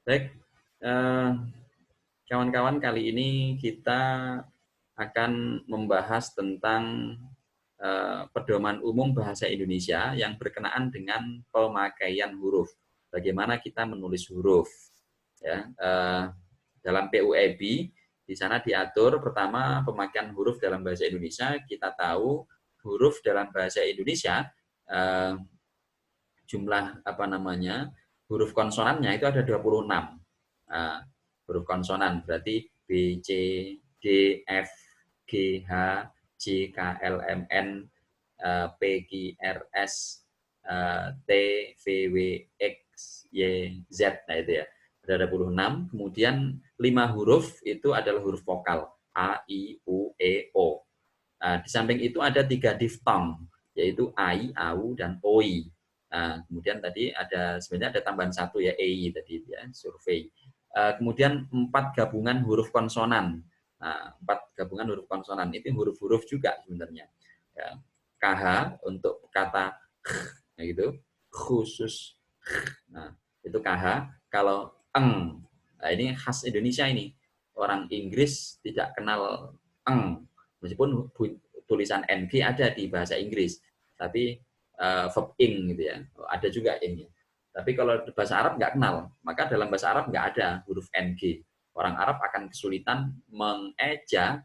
Baik, eh, kawan-kawan, kali ini kita akan membahas tentang pedoman umum bahasa Indonesia yang berkenaan dengan pemakaian huruf. Bagaimana kita menulis huruf. Ya, dalam PUEB di sana diatur pertama pemakaian huruf dalam bahasa Indonesia. Kita tahu huruf dalam bahasa Indonesia eh, jumlah apa namanya huruf konsonannya itu ada 26. Nah, huruf konsonan berarti B, C, D, F, G, H, J, K, L, M, N, P, Q, R, S, T, V, W, X, Y, Z. Nah itu ya, ada 26. Kemudian 5 huruf itu adalah huruf vokal. A, I, U, E, O. Nah, di samping itu ada 3 diftong, yaitu ai, au, dan oi. Nah, kemudian tadi ada sebenarnya ada tambahan satu ya, ei tadi ya, survei. Kemudian 4 gabungan huruf konsonan. Nah, 4 gabungan huruf konsonan itu huruf-huruf juga sebenarnya. Ya. KH untuk kata nah gitu, khusus. Nah, itu KH. Kalau eng, nah ini khas Indonesia ini. Orang Inggris tidak kenal eng, meskipun tulisan ng ada di bahasa Inggris, tapi verb ing gitu ya, ada juga ing. Tapi kalau bahasa Arab nggak kenal, maka dalam bahasa Arab nggak ada huruf ng. Orang Arab akan kesulitan mengeja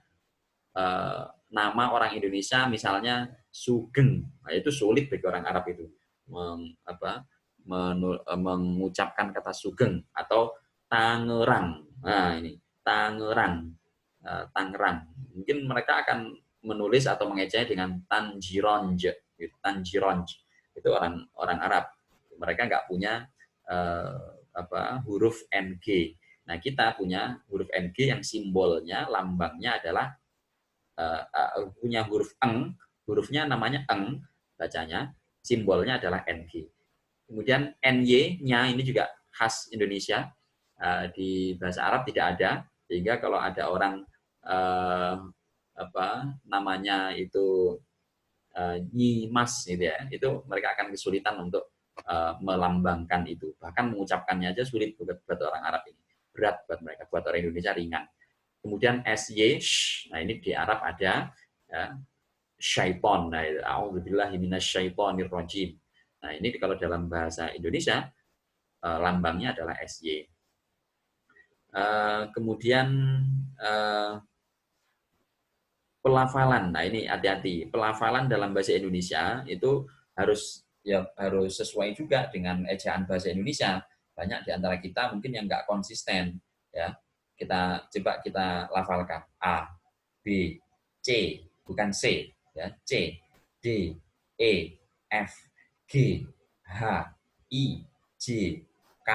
nama orang Indonesia, misalnya Sugeng. Nah, itu sulit bagi orang Arab itu mengucapkan kata Sugeng atau Tangerang. Nah, ini Tangerang, Tangerang. Mungkin mereka akan menulis atau mengejanya dengan Tanjironj, gitu. Tanjironj. Itu orang orang Arab. Mereka nggak punya huruf ng. Nah, kita punya huruf ng yang simbolnya, lambangnya adalah punya huruf eng, hurufnya namanya eng, bacanya, simbolnya adalah ng. Kemudian ny-nya ini juga khas Indonesia, di bahasa Arab tidak ada, sehingga kalau ada orang namanya itu nyimas gitu ya, itu mereka akan kesulitan untuk melambangkan itu, bahkan mengucapkannya aja sulit buat orang Arab ini, berat buat mereka, buat orang Indonesia ringan. Kemudian sy, nah ini di Arab ada ya, syaiton, nah a'udzubillahi minasyaitonir rajim. Nah ini kalau dalam bahasa Indonesia lambangnya adalah sy. Kemudian pelafalan. Nah, ini hati-hati. Pelafalan dalam bahasa Indonesia itu harus sesuai juga dengan ejaan bahasa Indonesia. Banyak di antara kita mungkin yang nggak konsisten, ya. Kita lafalkan A, B, C, bukan C, ya. C, D, E, F, G, H, I, J, K,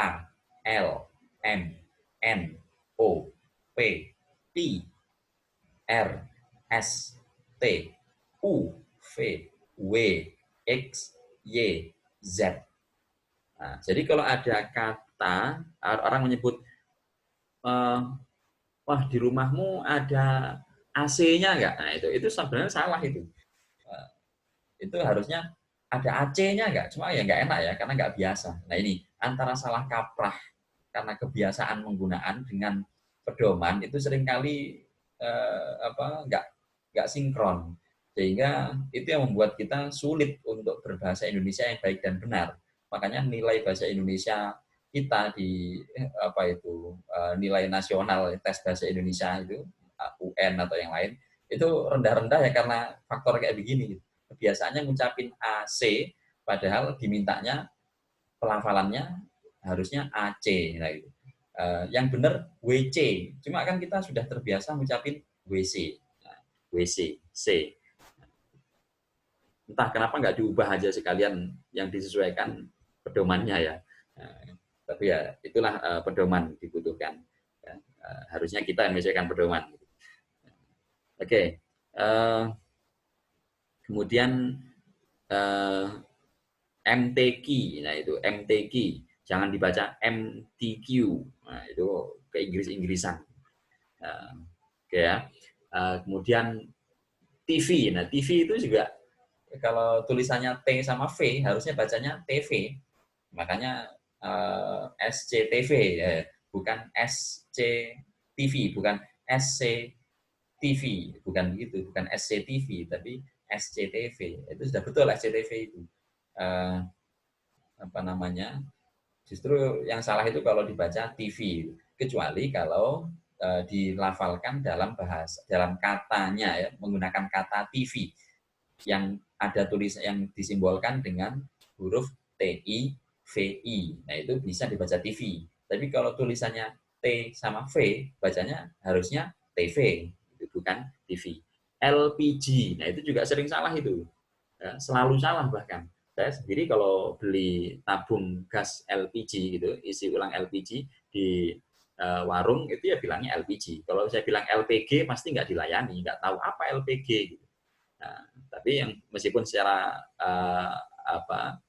L, M, N, O, P, Q, R, S, T, U, V, W, X, Y, Z. Nah, jadi kalau ada kata, orang menyebut, wah di rumahmu ada AC-nya nggak? Nah itu sebenarnya salah itu. Itu harusnya ada AC-nya nggak? Cuma ya nggak enak ya, karena nggak biasa. Nah ini antara salah kaprah karena kebiasaan menggunaan dengan pedoman itu seringkali nggak sinkron, sehingga itu yang membuat kita sulit untuk berbahasa Indonesia yang baik dan benar. Makanya nilai bahasa Indonesia kita di nilai nasional tes bahasa Indonesia itu UN atau yang lain itu rendah-rendah ya karena faktor kayak begini. Kebiasaannya ngucapin AC padahal dimintanya pelafalannya harusnya AC. Nah, gitu. Yang benar WC. Cuma kan kita sudah terbiasa ngucapin WC. Nah, WC, C. Entah kenapa nggak diubah aja sekalian yang disesuaikan pedomannya ya. Tapi ya itulah pedoman dibutuhkan. Ya, harusnya kita yang menyesuaikan pedoman. Oke. Kemudian MTQ. Nah itu MTQ. Jangan dibaca MTQ. Nah itu ke Inggris-Inggrisan. Oke ya. Kemudian TV. Nah TV itu juga kalau tulisannya T sama V harusnya bacanya TV. Makanya SCTV, ya. Bukan SCTV, bukan SCTV, bukan begitu, bukan SCTV, tapi SCTV. Itu sudah betul SCTV itu. Apa namanya? Justru yang salah itu kalau dibaca TV, kecuali kalau dilafalkan dalam bahasa, dalam katanya ya, menggunakan kata TV yang ada tulis yang disimbolkan dengan huruf TI, VI. Nah, itu bisa dibaca TV. Tapi kalau tulisannya T sama V, bacanya harusnya TV, itu bukan TV. LPG, nah itu juga sering salah itu. Ya, selalu salah bahkan. Saya sendiri kalau beli tabung gas LPG gitu, isi ulang LPG di warung itu ya bilangnya LPG. Kalau saya bilang LPG pasti nggak dilayani, nggak tahu apa LPG gitu. Nah, tapi yang meskipun secara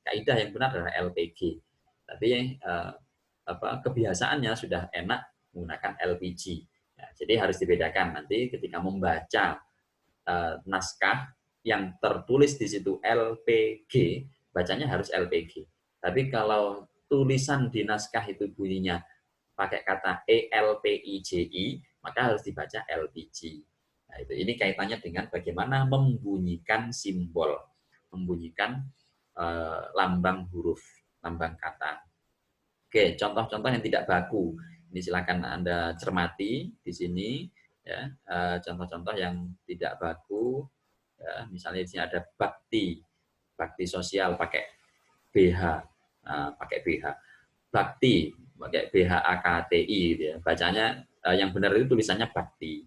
kaidah yang benar adalah LPG, tapi kebiasaannya sudah enak menggunakan LPG. Ya, jadi harus dibedakan nanti ketika membaca naskah yang tertulis di situ LPG, bacanya harus LPG. Tapi kalau tulisan di naskah itu bunyinya pakai kata ELPIJI, maka harus dibaca LPG. Nah, itu ini kaitannya dengan bagaimana membunyikan simbol, membunyikan lambang huruf, lambang kata. Oke, contoh-contoh yang tidak baku. Ini silakan Anda cermati di sini ya, contoh-contoh yang tidak baku. Ya, misalnya di sini ada bakti, bakti sosial pakai BH, pakai BH. Bakti pakai BHAKTI gitu ya. Bacanya yang benar itu tulisannya bakti.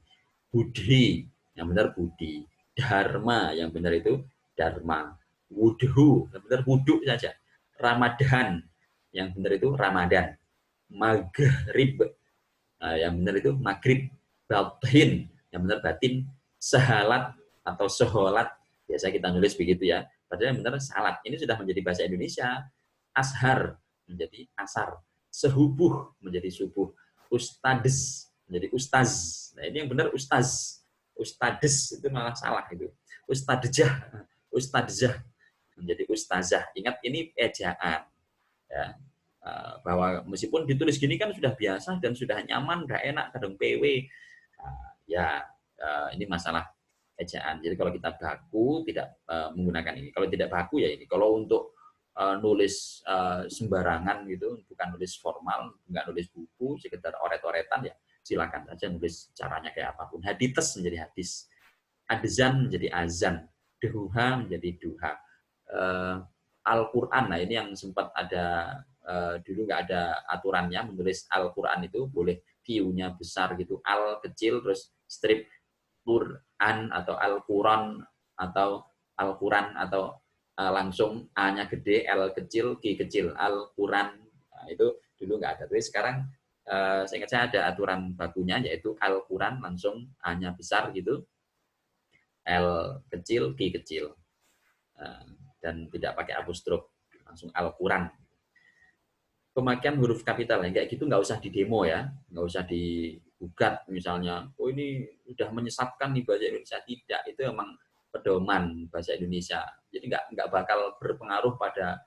Budi, yang benar budi. Dharma, yang benar itu dharma. Wudhu, yang benar wudhu saja. Ramadan, yang benar itu Ramadan. Maghrib, yang benar itu maghrib. Batin, yang benar batin. Sahalat atau seholat, biasa kita nulis begitu ya. Padahal yang benar salat. Ini sudah menjadi bahasa Indonesia. Ashar menjadi asar. Sehubuh menjadi subuh. Ustades menjadi ustaz. Nah, ini yang benar ustaz. Ustades itu malah salah itu. Ustadzah, ustadzah menjadi ustazah. Ingat ini ejaan. Ya, bahwa meskipun ditulis gini kan sudah biasa dan sudah nyaman, udah enak, kadang PW. Ya, ini masalah ejaan. Jadi kalau kita baku tidak menggunakan ini. Kalau tidak baku ya ini. Kalau untuk nulis sembarangan gitu, bukan nulis formal, nggak nulis buku, sekedar oret-oretan ya silakan saja nulis caranya kayak apapun. Hadites menjadi hadis, adzan menjadi azan, duha menjadi duha. Al-Quran, nah ini yang sempat ada dulu nggak ada aturannya menulis Al-Quran itu boleh Q-nya besar gitu, al kecil terus strip Quran atau Al-Quran atau Al-Quran atau langsung A-nya gede, L kecil, Q kecil, Al-Quran. Nah, itu dulu nggak ada. Tapi sekarang saya ingat saya ada aturan bakunya yaitu Al-Quran langsung A-nya besar gitu, L kecil, Q kecil. Dan tidak pakai apostrof, langsung Al-Quran. Pemakaian huruf kapital yang kayak gitu nggak usah di demo ya, nggak usah digugat misalnya, oh ini udah menyesatkan nih bahasa Indonesia. Tidak, itu emang pedoman bahasa Indonesia. Jadi nggak bakal berpengaruh pada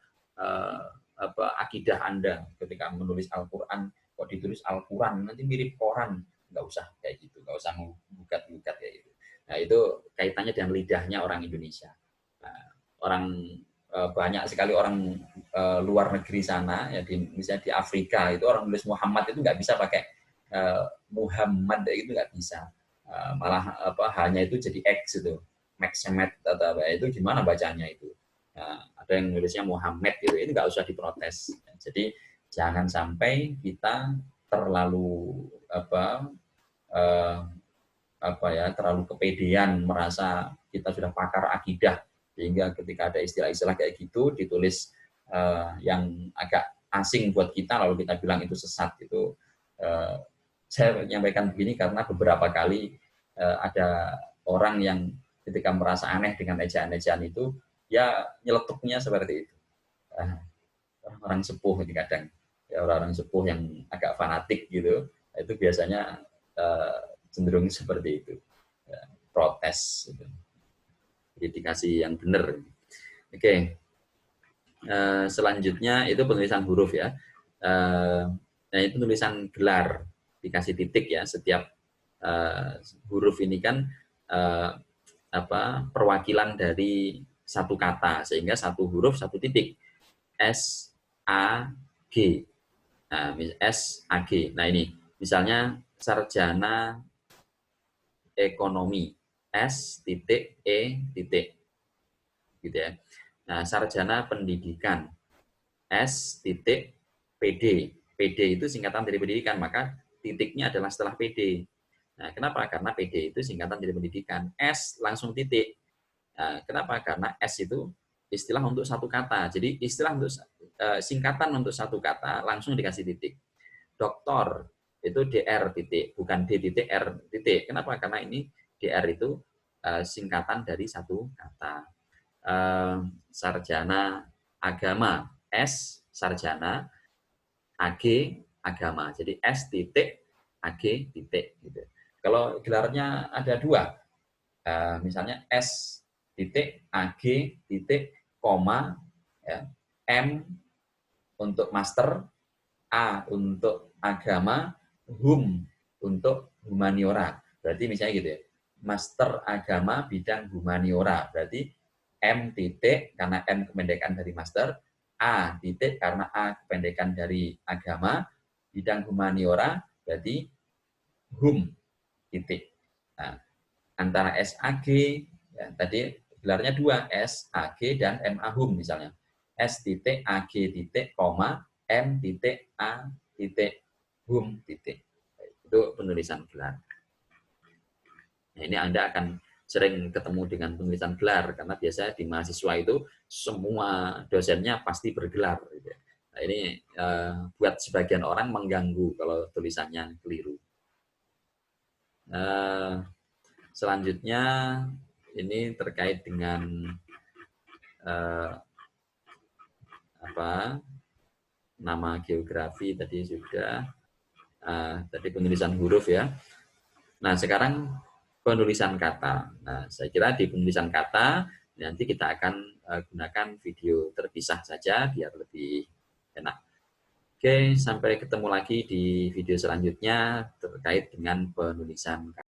akidah Anda ketika menulis Al-Quran. Kok ditulis Al-Quran nanti mirip koran, nggak usah kayak gitu, nggak usah menggugat-gugat kayak gitu. Nah itu kaitannya dengan lidahnya orang Indonesia. Nah, orang banyak sekali orang luar negeri sana ya, misalnya di Afrika itu orang nulis Muhammad itu nggak bisa pakai Muhammad, itu nggak bisa, malah hanya itu jadi X itu, Maxemet atau apa itu, gimana bacanya itu. Ada yang nulisnya Muhammad gitu, ini nggak usah diprotes. Jadi jangan sampai kita terlalu terlalu kepedean merasa kita sudah pakar akidah, sehingga ketika ada istilah-istilah kayak gitu ditulis yang agak asing buat kita lalu kita bilang itu sesat. Itu saya menyampaikan begini karena beberapa kali ada orang yang ketika merasa aneh dengan ejaan-ejaan itu ya nyeletuknya seperti itu. Orang-orang sepuh ini kadang ya, orang-orang sepuh yang agak fanatik gitu, itu biasanya cenderung seperti itu, protes gitu. Jadi dikasih yang benar. Oke. Selanjutnya itu penulisan huruf ya. Nah, itu tulisan gelar, dikasih titik ya. Setiap huruf ini kan perwakilan dari satu kata, sehingga satu huruf satu titik. S A G. Nah, S A G. Nah, ini misalnya sarjana ekonomi, S titik E titik, gitu ya. Nah, sarjana pendidikan, S titik PD. PD itu singkatan dari pendidikan, maka titiknya adalah setelah PD. Nah, kenapa? Karena PD itu singkatan dari pendidikan. S langsung titik. Nah, kenapa? Karena S itu istilah untuk satu kata. Jadi istilah untuk singkatan untuk satu kata langsung dikasih titik. Doktor itu DR titik, bukan D titik R titik. Kenapa? Karena ini DR itu singkatan dari satu kata. Sarjana agama, S sarjana, AG agama. Jadi S titik AG titik gitu. Kalau gelarnya ada dua, misalnya S titik AG titik koma ya, M untuk master, A untuk agama, hum untuk humaniora. Berarti misalnya gitu ya, master agama bidang humaniora. Berarti M titik karena M kependekan dari master, A titik karena A kependekan dari agama, bidang humaniora berarti hum titik. Nah, antara SAG ya, tadi gelarnya dua, SAG dan MA hum misalnya. S titik AG titik koma M titik A titik hum titik. Itu penulisan gelar. Nah, ini Anda akan sering ketemu dengan penulisan gelar karena biasanya di mahasiswa itu semua dosennya pasti bergelar. Gitu. Nah, ini buat sebagian orang mengganggu kalau tulisannya keliru. Selanjutnya ini terkait dengan nama geografi tadi sudah, tadi penulisan huruf ya. Nah, sekarang penulisan kata. Nah, saya kira di penulisan kata nanti kita akan gunakan video terpisah saja biar lebih enak. Oke, sampai ketemu lagi di video selanjutnya terkait dengan penulisan kata.